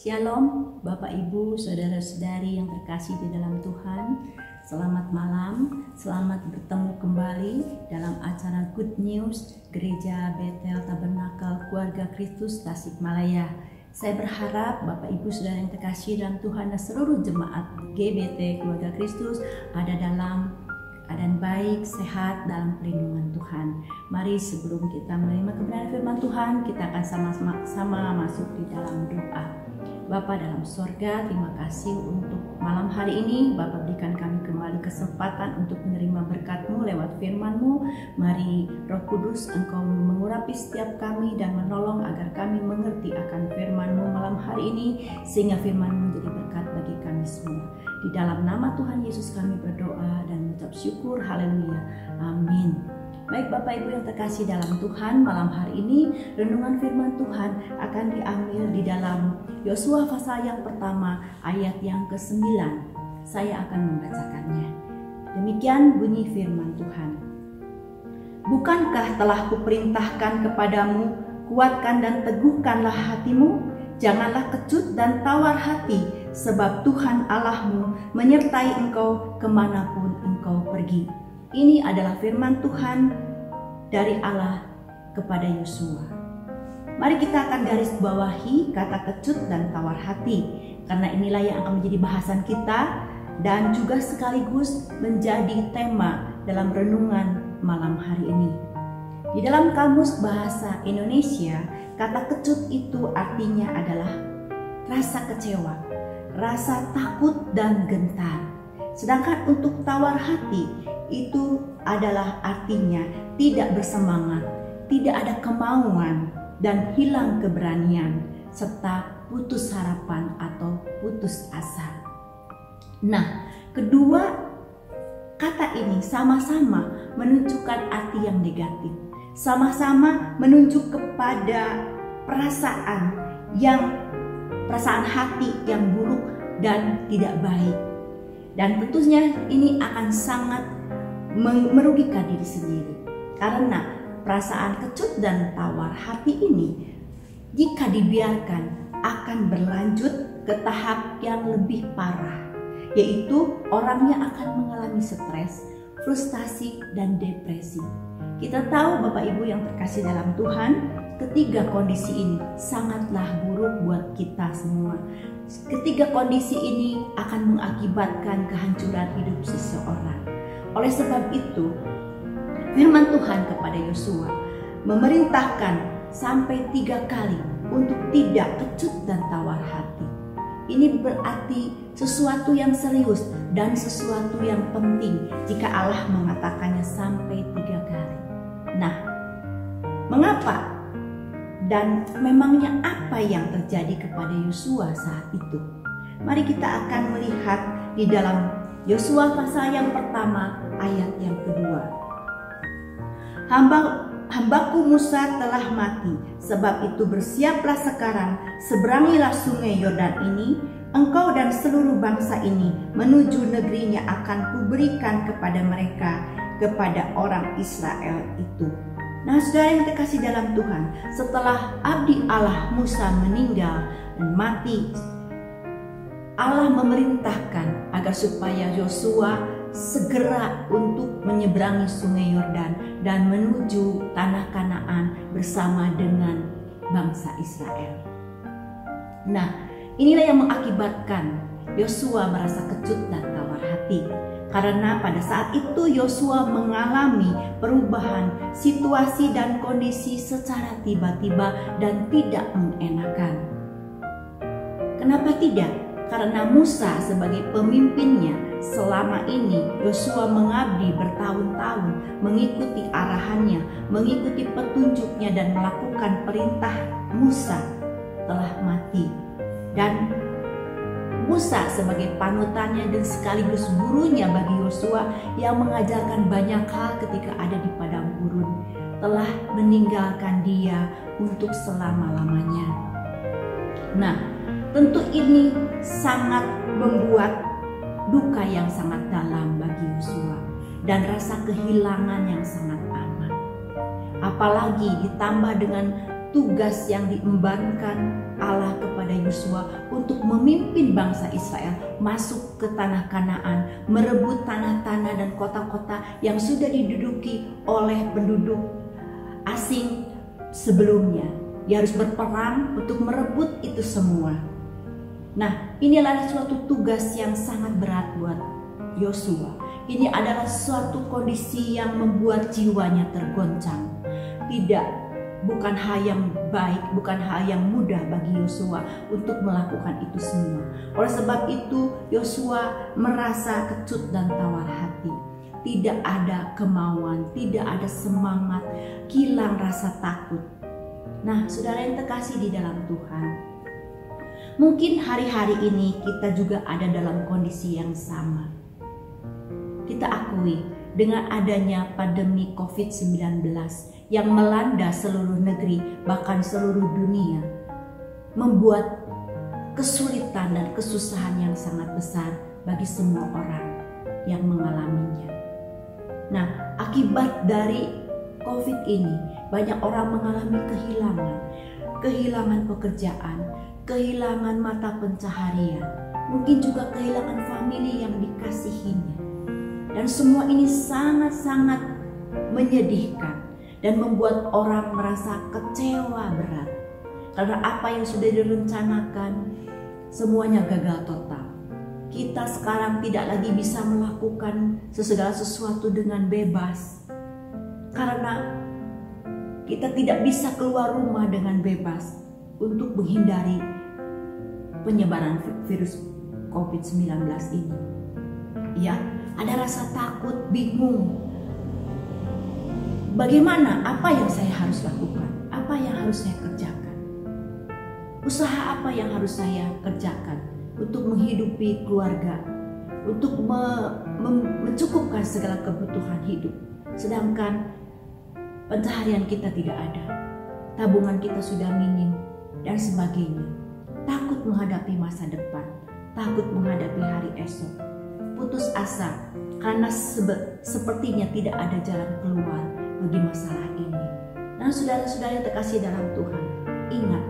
Shalom Bapak Ibu, Saudara-saudari yang terkasih di dalam Tuhan. Selamat malam, selamat bertemu kembali dalam acara Good News Gereja Bethel Tabernakel Keluarga Kristus Tasikmalaya. Saya berharap Bapak Ibu Saudara yang terkasih dalam Tuhan dan seluruh jemaat GBT Keluarga Kristus ada dalam keadaan baik, sehat dalam perlindungan Tuhan. Mari sebelum kita menerima kebenaran firman Tuhan, kita akan sama-sama masuk di dalam doa. Bapa dalam sorga, terima kasih untuk malam hari ini. Bapa berikan kami kembali kesempatan untuk menerima berkat-Mu lewat firman-Mu. Mari Roh Kudus Engkau mengurapi setiap kami dan menolong agar kami mengerti akan firman-Mu malam hari ini, sehingga firman-Mu menjadi berkat bagi kami semua. Di dalam nama Tuhan Yesus kami berdoa dan mengucap syukur, haleluya, amin. Baik Bapak Ibu yang terkasih dalam Tuhan, malam hari ini renungan firman Tuhan akan diambil di dalam Yosua pasal yang pertama ayat yang ke-9. Saya akan membacakannya. Demikian bunyi firman Tuhan. Bukankah telah kuperintahkan kepadamu, kuatkan dan teguhkanlah hatimu, janganlah kecut dan tawar hati, sebab Tuhan Allahmu menyertai engkau kemanapun engkau pergi. Ini adalah firman Tuhan dari Allah kepada Yosua. Mari kita akan garis bawahi kata kecut dan tawar hati, karena inilah yang akan menjadi bahasan kita dan juga sekaligus menjadi tema dalam renungan malam hari ini. Di dalam kamus bahasa Indonesia, kata kecut itu artinya adalah rasa kecewa, rasa takut dan gentar. Sedangkan untuk tawar hati itu adalah artinya tidak bersemangat, tidak ada kemauan, dan hilang keberanian, serta putus harapan atau putus asa. Nah, kedua kata ini sama-sama menunjukkan arti yang negatif, sama-sama menunjuk kepada perasaan hati yang buruk dan tidak baik. Dan tentunya ini akan sangat merugikan diri sendiri, karena perasaan kecut dan tawar hati ini jika dibiarkan akan berlanjut ke tahap yang lebih parah, yaitu orangnya akan mengalami stres, frustasi, dan depresi. Kita tahu Bapak Ibu yang terkasih dalam Tuhan, ketiga kondisi ini sangatlah buruk buat kita semua. Ketiga kondisi ini akan mengakibatkan kehancuran hidup seseorang. Oleh sebab itu, firman Tuhan kepada Yosua memerintahkan sampai 3 kali untuk tidak kecut dan tawar hati. Ini berarti sesuatu yang serius dan sesuatu yang penting jika Allah mengatakannya sampai 3 kali. Nah, mengapa? Dan memangnya apa yang terjadi kepada Yosua saat itu? Mari kita akan melihat di dalam Yosua pasal yang pertama ayat yang kedua. Hambaku Musa telah mati, sebab itu bersiaplah sekarang, seberangilah sungai Yordan ini, engkau dan seluruh bangsa ini menuju negerinya akan kuberikan kepada mereka, kepada orang Israel itu. Nah, saudara yang terkasih dalam Tuhan, setelah abdi Allah Musa meninggal dan mati, Allah memerintahkan agar supaya Yosua segera untuk menyeberangi sungai Yordan dan menuju tanah Kanaan bersama dengan bangsa Israel. Nah, inilah yang mengakibatkan Yosua merasa kecut dan tawar hati, karena pada saat itu Yosua mengalami perubahan situasi dan kondisi secara tiba-tiba dan tidak mengenakan. Kenapa tidak? Karena Musa sebagai pemimpinnya selama ini Yosua mengabdi bertahun-tahun, mengikuti arahannya, mengikuti petunjuknya dan melakukan perintah Musa telah mati. Dan Musa sebagai panutannya dan sekaligus gurunya bagi Yosua yang mengajarkan banyak hal ketika ada di padang gurun telah meninggalkan dia untuk selama-lamanya. Nah, tentu ini sangat membuat duka yang sangat dalam bagi Yosua dan rasa kehilangan yang sangat amat. Apalagi ditambah dengan tugas yang diembankan Allah kepada Yosua untuk memimpin bangsa Israel masuk ke tanah Kanaan, merebut tanah-tanah dan kota-kota yang sudah diduduki oleh penduduk asing sebelumnya. Dia harus berperang untuk merebut itu semua. Nah, inilah suatu tugas yang sangat berat buat Yosua. Ini adalah suatu kondisi yang membuat jiwanya tergoncang. Bukan hal yang baik, bukan hal yang mudah bagi Yosua untuk melakukan itu semua. Oleh sebab itu, Yosua merasa kecut dan tawar hati. Tidak ada kemauan, tidak ada semangat, hilang rasa takut. Nah, saudara yang terkasih di dalam Tuhan, mungkin hari-hari ini kita juga ada dalam kondisi yang sama. Kita akui dengan adanya pandemi COVID-19 yang melanda seluruh negeri, bahkan seluruh dunia, membuat kesulitan dan kesusahan yang sangat besar bagi semua orang yang mengalaminya. Nah, akibat dari COVID ini, banyak orang mengalami kehilangan pekerjaan, kehilangan mata pencaharian, mungkin juga kehilangan famili yang dikasihinya. Dan semua ini sangat-sangat menyedihkan dan membuat orang merasa kecewa berat. Karena apa yang sudah direncanakan semuanya gagal total. Kita sekarang tidak lagi bisa melakukan segala sesuatu dengan bebas. Karena kita tidak bisa keluar rumah dengan bebas untuk menghindari penyebaran virus COVID-19 ini. Ya, ada rasa takut, bingung. Bagaimana? Apa yang saya harus lakukan? Apa yang harus saya kerjakan? Usaha apa yang harus saya kerjakan untuk menghidupi keluarga, untuk mencukupkan segala kebutuhan hidup, sedangkan pencaharian kita tidak ada, tabungan kita sudah minim, dan sebagainya. Takut menghadapi masa depan, takut menghadapi hari esok, putus asa karena sepertinya tidak ada jalan keluar bagi masalah ini. Nah, saudara-saudara yang terkasih dalam Tuhan, ingat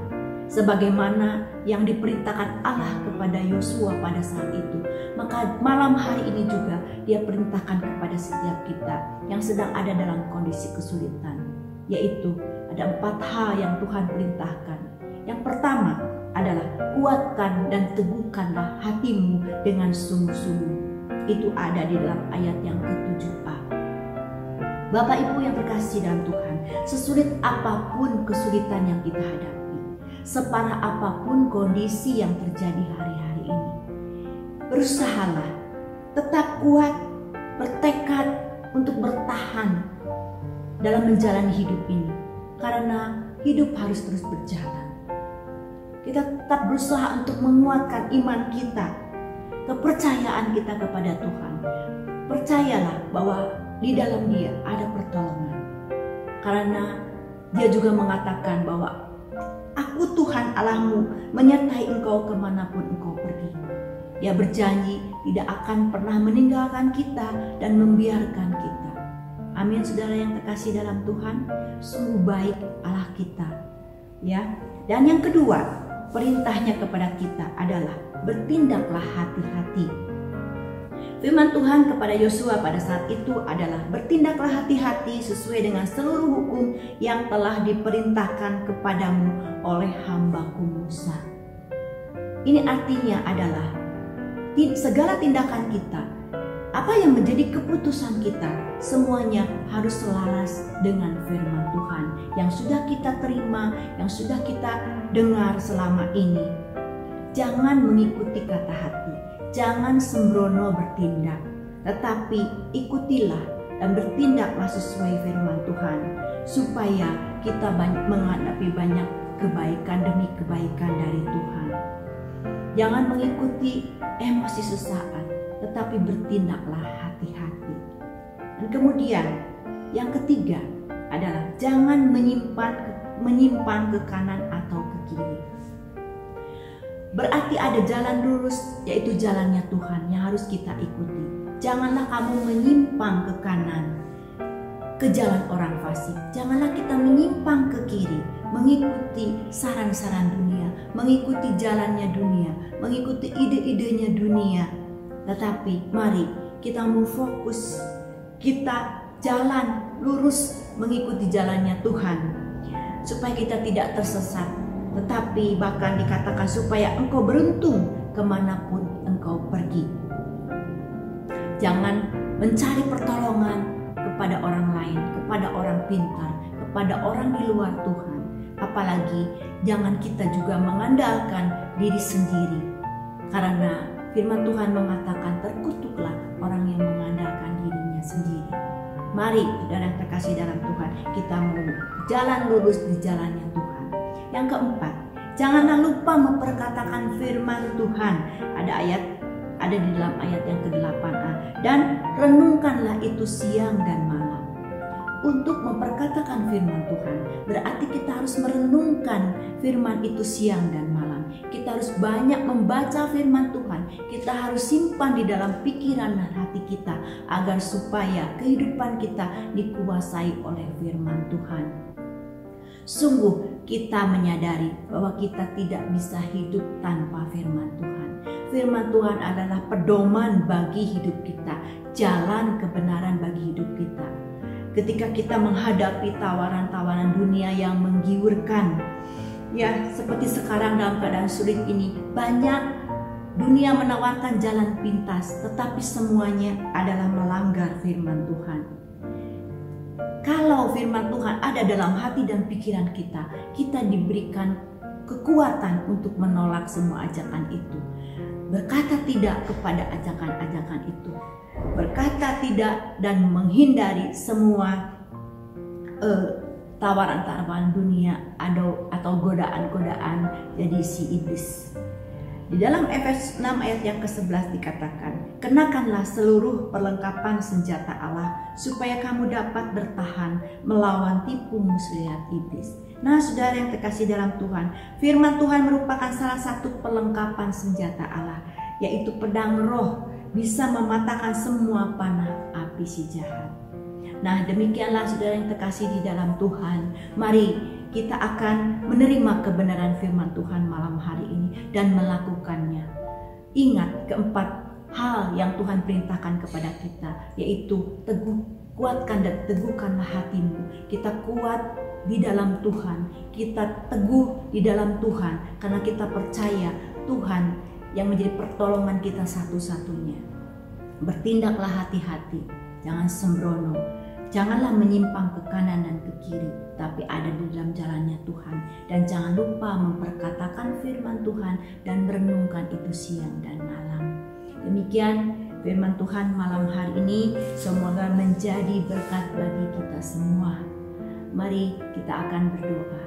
sebagaimana yang diperintahkan Allah kepada Yosua pada saat itu, maka malam hari ini juga Dia perintahkan kepada setiap kita yang sedang ada dalam kondisi kesulitan, yaitu ada 4 hal yang Tuhan perintahkan. Yang pertama adalah kuatkan dan teguhkanlah hatimu dengan sungguh-sungguh. Itu ada di dalam ayat yang ke-7a. Bapak Ibu yang terkasih dalam Tuhan, sesulit apapun kesulitan yang kita hadapi, separah apapun kondisi yang terjadi hari-hari ini, berusahalah tetap kuat, bertekad untuk bertahan dalam menjalani hidup ini, karena hidup harus terus berjalan. Kita tetap berusaha untuk menguatkan iman kita, kepercayaan kita kepada Tuhan. Percayalah bahwa di dalam Dia ada pertolongan, karena Dia juga mengatakan bahwa Aku Tuhan Allahmu menyertai engkau kemanapun engkau pergi. Dia berjanji tidak akan pernah meninggalkan kita dan membiarkan kita. Amin. Saudara yang terkasih dalam Tuhan, sungguh baik Allah kita, ya. Dan yang kedua, perintahnya kepada kita adalah bertindaklah hati-hati. Firman Tuhan kepada Yosua pada saat itu adalah bertindaklah hati-hati sesuai dengan seluruh hukum yang telah diperintahkan kepadamu oleh hamba-Ku Musa. Ini artinya adalah segala tindakan kita, apa yang menjadi keputusan kita, semuanya harus selaras dengan firman Tuhan yang sudah kita terima, yang sudah kita dengar selama ini. Jangan mengikuti kata hati, jangan sembrono bertindak, tetapi ikutilah dan bertindaklah sesuai firman Tuhan, supaya kita menghadapi banyak kebaikan demi kebaikan dari Tuhan. Jangan mengikuti emosi sesaat, tetapi bertindaklah hati-hati. Dan kemudian yang ketiga adalah jangan menyimpang ke kanan atau ke kiri. Berarti ada jalan lurus, yaitu jalannya Tuhan yang harus kita ikuti. Janganlah kamu menyimpang ke kanan. ke jalan orang fasik. Janganlah kita menyimpang ke kiri, mengikuti saran-saran dunia, mengikuti jalannya dunia, mengikuti ide-idenya dunia. Tetapi mari kita mau fokus, kita jalan lurus mengikuti jalannya Tuhan, supaya kita tidak tersesat, tetapi bahkan dikatakan supaya engkau beruntung kemanapun engkau pergi. Jangan mencari pertolongan kepada orang lain, kepada orang pintar, kepada orang di luar Tuhan. Apalagi jangan kita juga mengandalkan diri sendiri, karena firman Tuhan mengatakan terkutuklah orang yang mengandalkan dirinya sendiri. Mari saudara yang terkasih dalam Tuhan, kita mau jalan lurus di jalannya Tuhan. Yang keempat, janganlah lupa memperkatakan firman Tuhan. Ada di dalam ayat yang ke-8a. Dan renungkanlah itu siang dan malam. Untuk memperkatakan firman Tuhan, berarti kita harus merenungkan firman itu siang dan malam. Kita harus banyak membaca firman Tuhan. Kita harus simpan di dalam pikiran dan hati kita, agar supaya kehidupan kita dikuasai oleh firman Tuhan. Sungguh kita menyadari bahwa kita tidak bisa hidup tanpa firman Tuhan. Firman Tuhan adalah pedoman bagi hidup kita, jalan kebenaran bagi hidup kita. Ketika kita menghadapi tawaran-tawaran dunia yang menggiurkan, ya seperti sekarang dalam keadaan sulit ini, banyak dunia menawarkan jalan pintas, tetapi semuanya adalah melanggar firman Tuhan. Kalau firman Tuhan ada dalam hati dan pikiran kita, kita diberikan kekuatan untuk menolak semua ajakan itu. Berkata tidak kepada ajakan-ajakan itu. Berkata tidak dan menghindari semua tawaran-tawaran dunia atau godaan-godaan jadi si iblis. Di dalam Efesus 6 ayat yang ke-11 dikatakan, kenakanlah seluruh perlengkapan senjata Allah supaya kamu dapat bertahan melawan tipu muslihat iblis. Nah saudara yang terkasih dalam Tuhan, firman Tuhan merupakan salah satu perlengkapan senjata Allah, yaitu pedang roh, bisa mematahkan semua panah api si jahat. Nah demikianlah saudara yang terkasih di dalam Tuhan, mari kita akan menerima kebenaran firman Tuhan malam hari ini dan melakukannya. Ingat keempat hal yang Tuhan perintahkan kepada kita, yaitu kuatkan dan teguhkanlah hatimu. Kita kuat di dalam Tuhan, kita teguh di dalam Tuhan, karena kita percaya Tuhan yang menjadi pertolongan kita satu-satunya. Bertindaklah hati-hati, jangan sembrono, janganlah menyimpang ke kanan dan ke kiri, tapi ada di dalam jalannya Tuhan. Dan jangan lupa memperkatakan firman Tuhan dan merenungkan itu siang dan malam. Demikian firman Tuhan malam hari ini, semoga menjadi berkat bagi kita semua. Mari kita akan berdoa.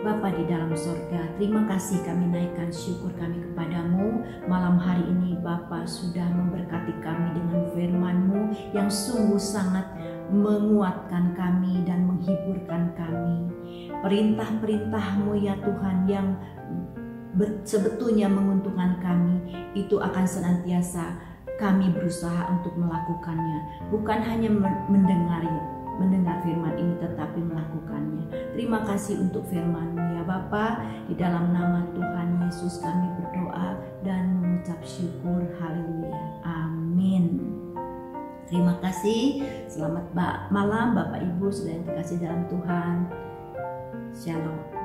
Bapa di dalam sorga, terima kasih kami naikkan syukur kami kepadamu. Malam hari ini Bapa sudah memberkati kami dengan firman-Mu yang sungguh sangat menguatkan kami dan menghiburkan kami. Perintah-perintah-Mu ya Tuhan yang sebetulnya menguntungkan kami, itu akan senantiasa kami berusaha untuk melakukannya. Bukan hanya mendengar firman ini, tetapi melakukannya. Terima kasih untuk firman-Mu ya Bapa. Di dalam nama Tuhan Yesus kami berdoa dan mengucap syukur. Haleluya. Amin. Terima kasih. Selamat malam Bapak Ibu saudara yang terkasih dalam Tuhan. Shalom.